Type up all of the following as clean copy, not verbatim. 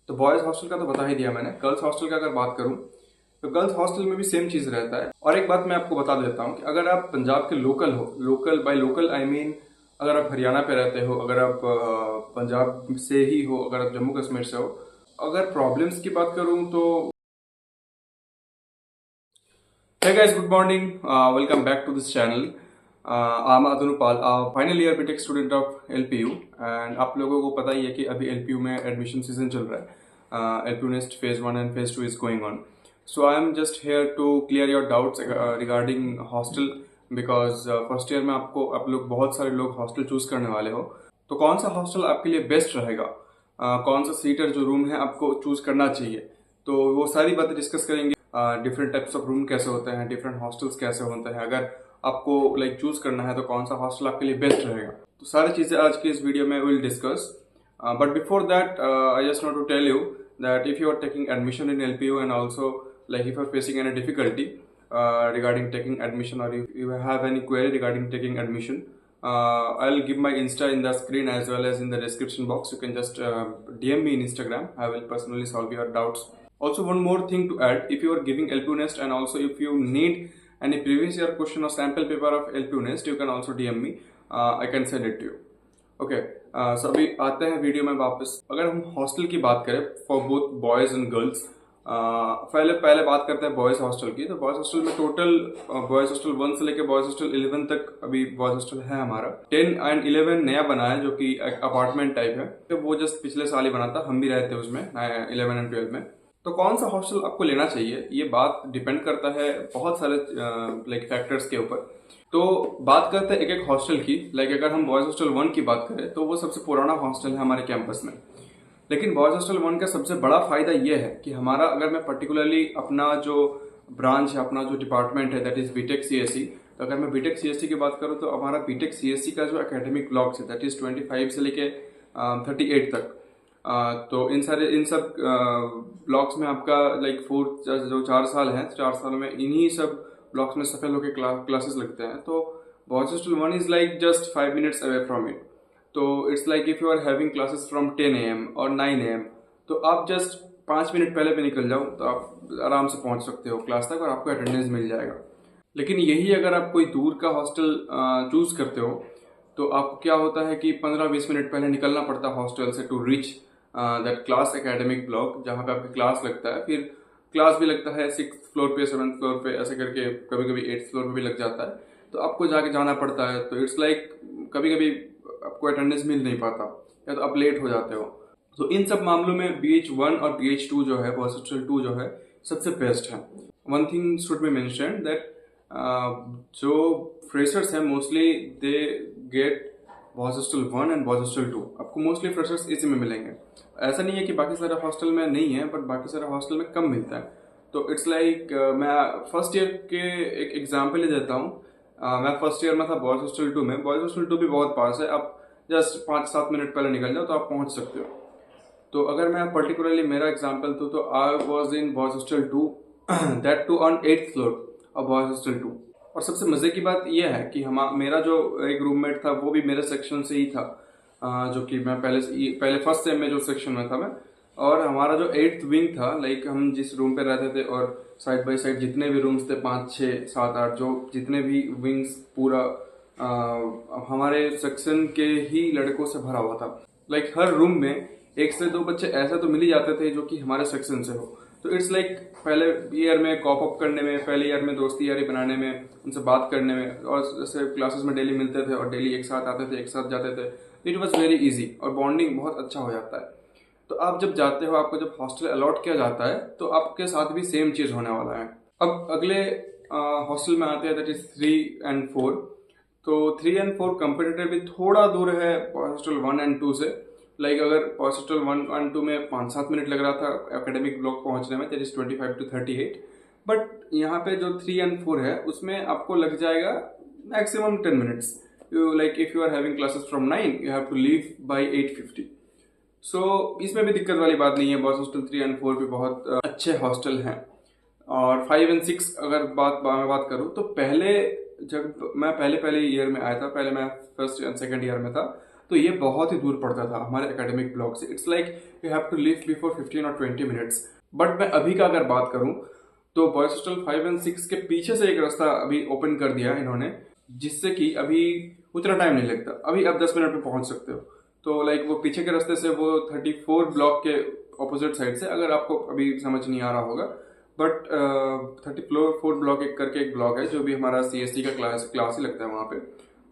तो boys hostel का तो बता ही दिया मैंने। गर्ल्स हॉस्टल का अगर बात करूँ तो गर्ल्स हॉस्टल में भी सेम चीज़ रहता है। और एक बात मैं आपको बता देता हूँ कि अगर आप पंजाब के लोकल हो, local by local I mean अगर आप हरियाणा पे रहते हो, अगर आप पंजाब से ही हो, अगर आप जम्मू कश्मीर से हो, अगर प्रॉब्लम्स की बात करूँ तो hey guys, good morning. Welcome back to this channel. I'm Adunupal, final year BTech student of LPU and आप लोगों को पता ही है कि अभी एलपीयू में एडमिशन सीजन चल रहा है। LPU NEST phase 1 and phase 2 is going on. So I am just here to clear your doubts regarding hostel because first year में आप लोग बहुत सारे लोग हॉस्टल चूज करने वाले हो. तो कौन सा हॉस्टल आपके लिए बेस्ट रहेगा, कौन सा सीटर जो रूम है आपको चूज करना चाहिए, तो वो सारी बातें डिस्कस करेंगे. डिफरेंट टाइप्स ऑफ रूम कैसे होते हैं, डिफरेंट हॉस्टल्स कैसे होते हैं, अगर आपको लाइक चूज करना है तो कौन सा हॉस्टल आपके लिए बेस्ट रहेगा, तो सारी चीजें आज की इस वीडियो में will discuss. But before that I just want to tell you that if you are taking admission in LPU and also like if you are facing any difficulty regarding taking admission or if you have any query regarding taking admission, I'll give my Insta in the screen as well as in the description box. You can just DM me in Instagram. I will personally solve your doubts. Also, one more thing to add, if you are giving LPU Nest and also if you need any previous year question or sample paper of LPU Nest, you can also DM me. I can send it to you. Okay. So अभी आते हैं video में वापस. अगर हम hostel की बात करें for both boys and girls, पहले पहले बात करते हैं बॉयज हॉस्टल की. तो बॉयज हॉस्टल में टोटल बॉयज हॉस्टल 1 से लेकर बॉयज हॉस्टल 11 तक अभी बॉयज हॉस्टल है हमारा. 10 एंड 11 नया बना है जो कि एक अपार्टमेंट टाइप है. तो वो जस्ट पिछले साल ही बना था, हम भी रहे थे उसमें 11 एंड 12 में. तो कौन सा हॉस्टल आपको लेना चाहिए ये बात डिपेंड करता है बहुत सारे लाइक फैक्टर्स के ऊपर. तो बात करते हैं एक एक हॉस्टल की. लाइक अगर हम बॉयज हॉस्टल 1 की बात करें तो वो सबसे पुराना हॉस्टल है हमारे कैंपस में. लेकिन बॉयज हॉस्टल 1 का सबसे बड़ा फायदा ये है कि हमारा, अगर मैं पर्टिकुलरली अपना जो ब्रांच है, अपना जो डिपार्टमेंट है दैट इज बीटेक सीएससी, तो अगर मैं बीटेक सीएससी की बात करूँ तो हमारा बीटेक सीएससी का जो एकेडमिक ब्लॉक्स है दैट इज 25 से लेके 38 तक. तो इन सब ब्लॉक्स में आपका लाइक जो 4 साल है, 4 सालों में इन्हीं सब ब्लॉक्स में सफेद होकर क्लासेस लगते हैं. तो boys hostel 1 is like just 5 minutes away from it. तो it's like if you are having classes from 10 AM और 9 AM, तो आप जस्ट 5 मिनट पहले भी निकल जाओ तो आप आराम से पहुंच सकते हो क्लास तक और आपको अटेंडेंस मिल जाएगा. लेकिन यही अगर आप कोई दूर का हॉस्टल चूज करते हो तो आपको क्या होता है कि 15-20 मिनट पहले निकलना पड़ता है हॉस्टल से to reach that class academic block जहाँ पे आपका क्लास लगता है. फिर क्लास भी लगता है 6th फ्लोर पे, 7th फ्लोर पे, ऐसे करके कभी कभी 8th फ्लोर पे भी लग जाता है. तो आपको जाके जाना पड़ता है. तो इट्स लाइक कभी कभी आपको अटेंडेंस मिल नहीं पाता या तो आप लेट हो जाते हो. तो इन सब मामलों में BH1 और BH2 जो है, बॉयज हॉस्टल 2 जो है, सबसे बेस्ट है. One thing should be mention that जो फ्रेशर्स हैं mostly they get boys hostel 1 and boys hostel 2. आपको मोस्टली फ्रेशर्स इसी में मिलेंगे. ऐसा नहीं है कि बाकी सारे हॉस्टल में नहीं है, बट बाकी सारे हॉस्टल में कम मिलता है. तो इट्स लाइक मैं फर्स्ट ईयर के एक एग्जाम्पल ही देता हूँ. मैं फर्स्ट ईयर में था बॉयज हॉस्टल 2 में. बॉयज हॉस्टल 2 भी बहुत पास है, आप जस्ट 5-7 मिनट पहले निकल जाओ तो आप पहुंच सकते हो. तो अगर मैं पर्टिकुलरली मेरा एग्जाम्पल दूँ तो I was in boys hostel 2 that too on 8th floor of boys hostel 2. और सबसे मजे की बात यह है कि मेरा जो एक रूममेट था वो भी मेरे सेक्शन से ही था, जो कि मैं पहले फर्स्ट सेम में जो सेक्शन में था मैं. और हमारा जो 8th विंग था, लाइक हम जिस रूम पे रहते थे और साइड बाय साइड जितने भी रूम्स थे 5, 6, 7, 8 जो जितने भी विंग्स पूरा हमारे सेक्शन के ही लड़कों से भरा हुआ था. लाइक हर रूम में 1 से 2 बच्चे ऐसे तो मिल ही जाते थे जो कि हमारे सेक्शन से हो. तो इट्स लाइक पहले ईयर में कॉप अप करने में, पहले ईयर में दोस्ती यारी बनाने में, उनसे बात करने में, और जैसे क्लासेस में डेली मिलते थे और डेली एक साथ आते थे, एक साथ जाते थे. इट वॉज वेरी इजी और बॉन्डिंग बहुत अच्छा हो जाता है. तो आप जब जाते हो, आपको जब हॉस्टल अलॉट किया जाता है तो आपके साथ भी सेम चीज होने वाला है. अब अगले हॉस्टल में आते हैं दैट इज 3 and 4. तो 3 and 4 कंपेरेटिवली थोड़ा दूर है हॉस्टल 1 and 2 से. लाइक अगर हॉस्टल 1 and 2 में 5-7 मिनट लग रहा था एकेडमिक ब्लॉक पहुंचने में, दैट इज 25 to 38. बट यहाँ पे जो 3 and 4 है उसमें आपको लग जाएगा maximum 10 minutes. Like if you are having classes from 9 you have to leave by 8:50. So इसमें भी दिक्कत वाली बात नहीं है. बॉयज हॉस्टल 3 and 4 भी बहुत अच्छे हॉस्टल हैं. और 5 and 6 अगर मैं बात करूँ तो पहले जब मैं पहले ईयर में आया था, पहले मैं फर्स्ट एंड सेकंड ईयर में था, तो ये बहुत ही दूर पड़ता था हमारे एकेडमिक ब्लॉक से। It's like you have to leave before 15 और 20 मिनट्स। बट मैं अभी का अगर बात करूं तो बॉयज हॉस्टल 5 और 6 के पीछे से एक रास्ता अभी ओपन कर दिया इन्होंने, जिससे कि अभी उतना टाइम नहीं लगता। अभी आप 10 मिनट में पहुंच सकते हो। तो लाइक वो पीछे के रास्ते से वो 34 ब्लॉक के ऑपोजिट साइड से, अगर आपको अभी समझ नहीं आ रहा होगा, बट 34 ब्लॉक एक करके एक ब्लॉक है जो भी हमारा CST का क्लास ही लगता है वहाँ पे।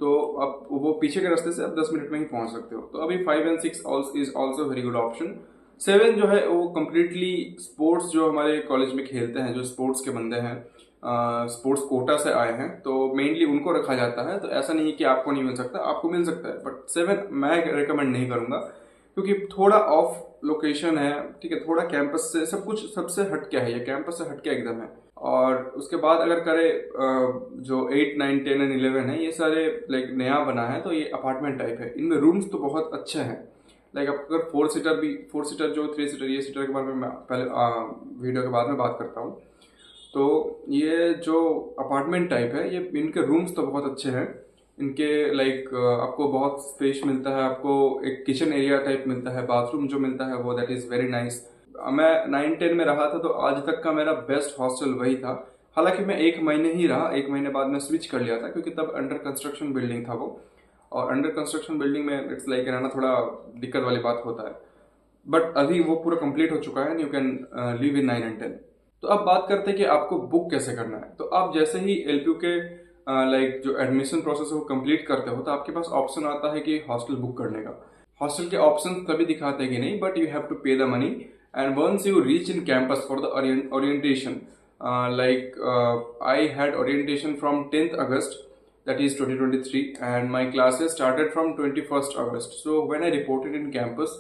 तो अब वो पीछे के रास्ते से आप 10 मिनट में ही पहुंच सकते हो। तो अभी 5 और 6 is also very good option. 7 जो है वो कम्प्लीटली स्पोर्ट्स जो हमारे कॉलेज में खेलते हैं, जो स्पोर्ट्स के बंदे हैं, स्पोर्ट्स कोटा से आए हैं, तो मेनली उनको रखा जाता है। तो ऐसा नहीं है कि आपको नहीं मिल सकता, आपको मिल सकता है, बट 7 मैं रिकमेंड नहीं करूंगा क्योंकि थोड़ा ऑफ लोकेशन है, ठीक है, थोड़ा कैंपस से सब कुछ सबसे हटके है, ये कैंपस से हटके एकदम है। और उसके बाद अगर करें जो 8, 9, 10 और 11 है, ये सारे लाइक नया बना है, तो ये अपार्टमेंट टाइप है। इनमें रूम्स तो बहुत अच्छे हैं। लाइक आप अगर 4 सीटर जो 3 सीटर, ये सीटर के बारे में मैं पहले वीडियो के बाद में बात करता हूँ। तो ये जो अपार्टमेंट टाइप है, ये इनके रूम्स तो बहुत अच्छे हैं। इनके लाइक आपको बहुत स्पेस मिलता है, आपको एक किचन एरिया टाइप मिलता है, बाथरूम जो मिलता है वो दैट इज़ वेरी नाइस। मैं 9-10 में रहा था, तो आज तक का मेरा बेस्ट हॉस्टल वही था। हालांकि मैं 1 महीने ही रहा, 1 महीने बाद में स्विच कर लिया था क्योंकि तब अंडर कंस्ट्रक्शन बिल्डिंग था वो, और अंडर कंस्ट्रक्शन बिल्डिंग में इट्स लाइक रहना थोड़ा दिक्कत वाली बात होता है। बट अभी वो पूरा कंप्लीट हो चुका है, यू कैन लिव इन 9 और 10। तो अब बात करते हैं कि आपको बुक कैसे करना है। तो आप जैसे ही LPU के लाइक जो एडमिशन प्रोसेस है वो कंप्लीट करते हो, तो आपके पास ऑप्शन आता है कि हॉस्टल बुक करने का। हॉस्टल के ऑप्शन तभी दिखाते हैं कि नहीं, but you have to pay the money and once you reach in campus for the orientation, like I had orientation from 10th August, that is 2023, and my classes started from 21st August. So when I reported in campus,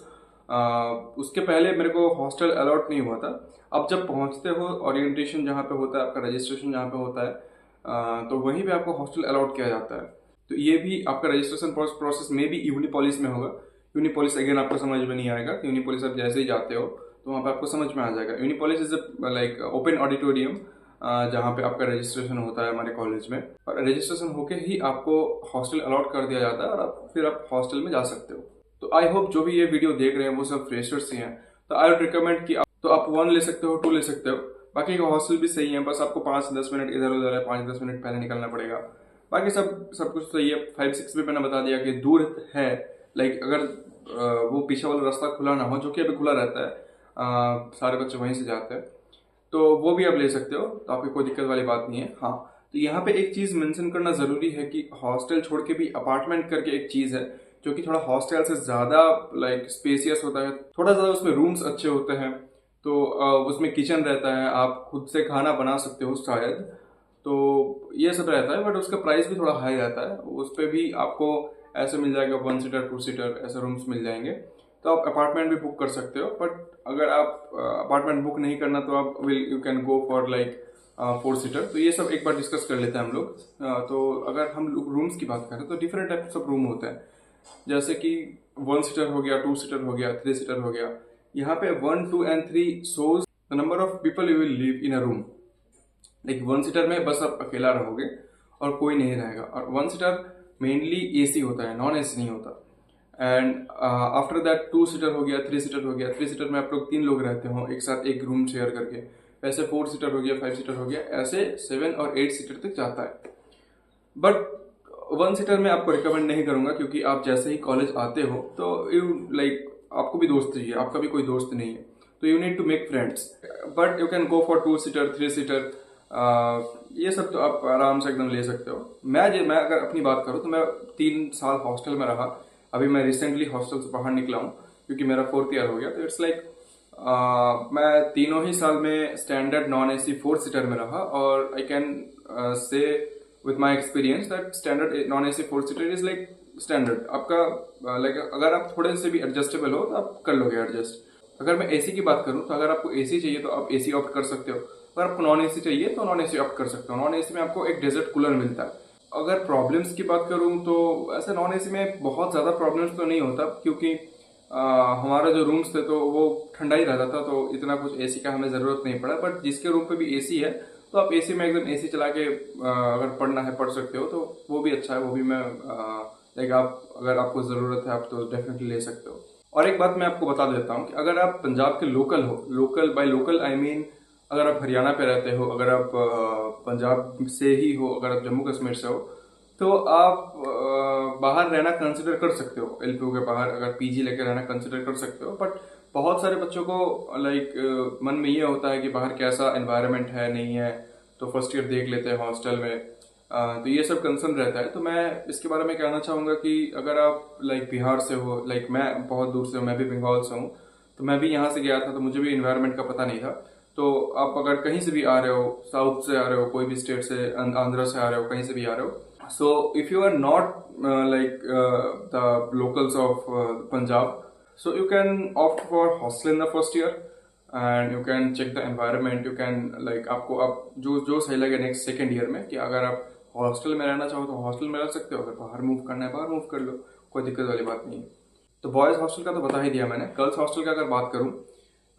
उसके पहले मेरे को hostel allot नहीं हुआ था। अब जब पहुंचते हो ओरिएंटेशन जहाँ पे होता है, आपका रजिस्ट्रेशन जहाँ पे होता है, तो वहीं पे आपको हॉस्टल अलॉट किया जाता है। तो ये भी आपका रजिस्ट्रेशन प्रोसेस में भी यूनिपोलिस में होगा। यूनिपोलिस अगेन आपको समझ में नहीं आएगा, यूनिपोलिस आप जैसे ही जाते हो तो वहाँ पे आपको समझ में आ जाएगा। यूनिपोलिस इज लाइक ओपन ऑडिटोरियम जहाँ पे आपका रजिस्ट्रेशन होता है हमारे कॉलेज में, और रजिस्ट्रेशन होके ही आपको हॉस्टल अलॉट कर दिया जाता है और फिर आप हॉस्टल में जा सकते हो। तो आई होप जो भी ये वीडियो देख रहे हैं वो सब फ्रेशर्स ही हैं, तो आई वुड रिकमेंड कि तो आप 1 ले सकते हो, 2 ले सकते हो। बाकी का हॉस्टल भी सही है, बस आपको 5-10 मिनट इधर उधर है, 5-10 मिनट पहले निकलना पड़ेगा। बाकी सब कुछ सही है। 5-6 भी मैंने बता दिया कि दूर है, लाइक अगर वो पीछे वाला रास्ता खुला ना हो, जो कि अभी खुला रहता है, सारे बच्चे वहीं से जाते हैं, तो वो भी आप ले सकते हो, तो आपकी कोई दिक्कत वाली बात नहीं है। हाँ, तो यहाँ पे एक चीज़ मेंशन करना ज़रूरी है कि हॉस्टल छोड़ के भी अपार्टमेंट करके एक चीज़ है जो कि थोड़ा हॉस्टल से ज़्यादा लाइक स्पेसियस होता है, थोड़ा ज़्यादा उसमें रूम्स अच्छे होते हैं, तो उसमें किचन रहता है, आप खुद से खाना बना सकते हो शायद, तो ये सब रहता है। बट उसका प्राइस भी थोड़ा हाई रहता है, उस पर भी आपको ऐसे मिल जाएगा 1 सीटर 2 सीटर ऐसे रूम्स मिल जाएंगे। तो आप अपार्टमेंट भी बुक कर सकते हो, बट अगर आप अपार्टमेंट बुक नहीं करना तो आप you can go for like 4 seater. तो ये सब एक बार डिस्कस कर लेते हैं हम लोग। तो अगर हम लोग रूम्स की बात करें तो डिफरेंट टाइप्स ऑफ रूम होते हैं, जैसे कि 1 सीटर हो गया, 2 सीटर हो गया, 3 सीटर हो गया। यहाँ पे 1, 2 and 3 shows the number of people you will live in a room. Like 1 seater में बस आप अकेला रहोगे और कोई नहीं रहेगा, और 1 सीटर मेनली AC होता है, नॉन AC नहीं होता। एंड आफ्टर दैट 2 सीटर हो गया, 3 सीटर हो गया। 3 सीटर में आप लोग 3 लोग रहते हो एक साथ एक रूम शेयर करके, ऐसे 4 सीटर हो गया, 5 सीटर हो गया, ऐसे 7 और 8 सीटर तक जाता है। बट 1 सीटर में आपको रिकमेंड नहीं करूंगा क्योंकि आप जैसे ही कॉलेज आते हो तो यू लाइक आपको भी दोस्त चाहिए, आपका भी कोई दोस्त नहीं है, तो you need to make friends. But you can go for 2 seater 3 seater, ये सब तो आप आराम से एकदम ले सकते हो। मैं अगर अपनी बात करूँ तो मैं 3 साल हॉस्टल में रहा। अभी मैं रिसेंटली हॉस्टल से बाहर निकला हूँ क्योंकि मेरा 4th ईयर हो गया। तो इट्स लाइक मैं तीनों ही साल में स्टैंडर्ड नॉन AC 4 सीटर में रहा, और I can say with my experience that standard non AC 4 seater is like standard आपका। लाइक अगर आप थोड़े से भी एडजस्टेबल हो तो आप कर लोगे एडजस्ट। अगर मैं AC की बात करूँ तो अगर आपको AC चाहिए तो आप AC ऑप्ट कर सकते हो, अगर आपको नॉन AC चाहिए तो नॉन AC ऑप्ट कर सकते हो। नॉन AC में आपको एक डेजर्ट कूलर मिलता है। अगर प्रॉब्लम्स की बात करूं तो ऐसे नॉन AC में बहुत ज़्यादा प्रॉब्लम्स तो नहीं होता क्योंकि हमारा जो रूम्स थे तो वो ठंडा ही रहता था, तो इतना कुछ AC का हमें ज़रूरत नहीं पड़ा। बट जिसके रूम पे भी AC है तो आप AC में एकदम AC चला के अगर पढ़ना है पढ़ सकते हो, तो वो भी अच्छा है, वो भी मैं लाइक आप अगर आपको ज़रूरत है आप तो डेफिनेटली ले सकते हो। और एक बात मैं आपको बता देता हूँ कि अगर आप पंजाब के लोकल हो, local by local I mean अगर आप हरियाणा पे रहते हो, अगर आप पंजाब से ही हो, अगर आप जम्मू कश्मीर से हो, तो आप बाहर रहना कंसिडर कर सकते हो। एलपीयू के बाहर अगर पीजी लेके रहना कंसिडर कर सकते हो। बट बहुत सारे बच्चों को लाइक मन में ये होता है कि बाहर कैसा एनवायरनमेंट है नहीं है, तो फर्स्ट ईयर देख लेते हैं हॉस्टल में। तो ये सब कंसर्न रहता है। तो मैं इसके बारे में कहना चाहूँगा कि अगर आप लाइक बिहार से हो, लाइक मैं बहुत दूर से हूँ, मैं भी बंगाल से हूँ, तो मैं भी यहाँ से गया था, तो मुझे भी इन्वायरमेंट का पता नहीं था। तो आप अगर कहीं से भी आ रहे हो, साउथ से आ रहे हो, कोई भी स्टेट से, आंध्र से आ रहे हो, कहीं से भी आ रहे हो, so if you are not the locals of Punjab, so you can opt for hostel in the first year and you can check the environment. You can like आपको अब जो सही लगे नेक्स्ट सेकेंड ईयर में, कि अगर आप hostel में रहना चाहो तो हॉस्टल में रह सकते हो, अगर बाहर मूव करना है बाहर मूव कर लो, कोई दिक्कत वाली बात नहीं है। तो बॉयज़ हॉस्टल का तो बता ही दिया मैंने। गर्ल्स हॉस्टल का अगर बात करूँ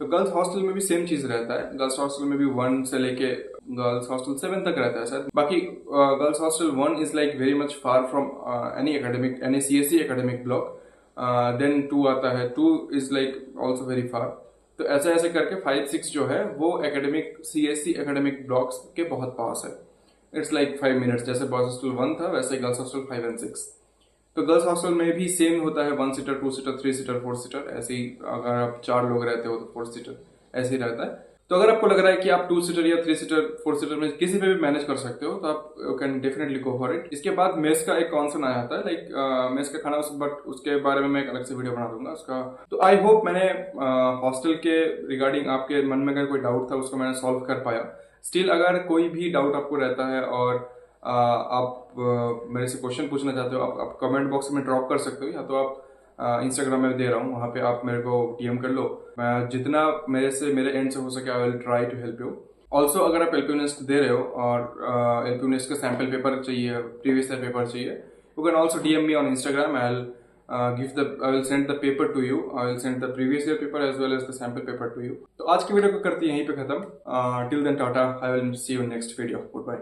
तो गर्ल्स हॉस्टल में भी सेम चीज रहता है। गर्ल्स हॉस्टल में भी 1 से लेके गर्ल्स हॉस्टल 7 तक रहता है शायद। बाकी girls hostel 1 is like very much far from any CSC academic block. Then 2 आता है, 2 is like also very far. तो ऐसे ऐसे करके 5-6 जो है वो एकेडमिक सीएससी एकेडमिक ब्लॉक्स के बहुत पास है। It's like 5 minutes. जैसे बॉयज हॉस्टल 1 था वैसे गर्ल्स हॉस्टल 5 और 6। तो गर्ल्स हॉस्टल में भी सेम होता है, 1 सीटर, 2 सीटर, 3 सीटर, 4 सीटर, ऐसे ही। अगर आप 4 लोग रहते हो तो 4 सीटर ऐसे ही रहता है। तो अगर आपको लग रहा है कि आप 2 सीटर या 3 सीटर 4 सीटर में किसी पे भी मैनेज कर सकते हो, तो आप can definitely go for it. इसके बाद मेस का एक कॉन्सर्न आ जाता है, लाइक मेस का खाना, बट उसके बारे में मैं एक अलग से वीडियो बना दूंगा उसका। तो आई होप मैंने हॉस्टल के रिगार्डिंग आपके मन में अगर कोई डाउट था उसको मैंने सॉल्व कर पाया। स्टिल अगर कोई भी डाउट आपको रहता है और आप मेरे से क्वेश्चन पूछना चाहते हो, आप कमेंट बॉक्स में ड्रॉप कर सकते हो, या तो आप इंस्टाग्राम में दे रहा हूँ, वहाँ पे आप मेरे को डीएम कर लो। मैं जितना मेरे एंड से हो सके I will try to help you. Also अगर आप एलपीयू नेस्ट दे रहे हो और एलपीयू नेस्ट का सैम्पल पेपर चाहिए, प्रीवियस ईयर पेपर चाहिए, you can also DM me on Instagram. I will send the paper to you. I will send the previous year paper as well as the sample paper to you. तो आज की video को करती है यहीं पे खत्म। Till then, Tata. I will see you in next video. Goodbye.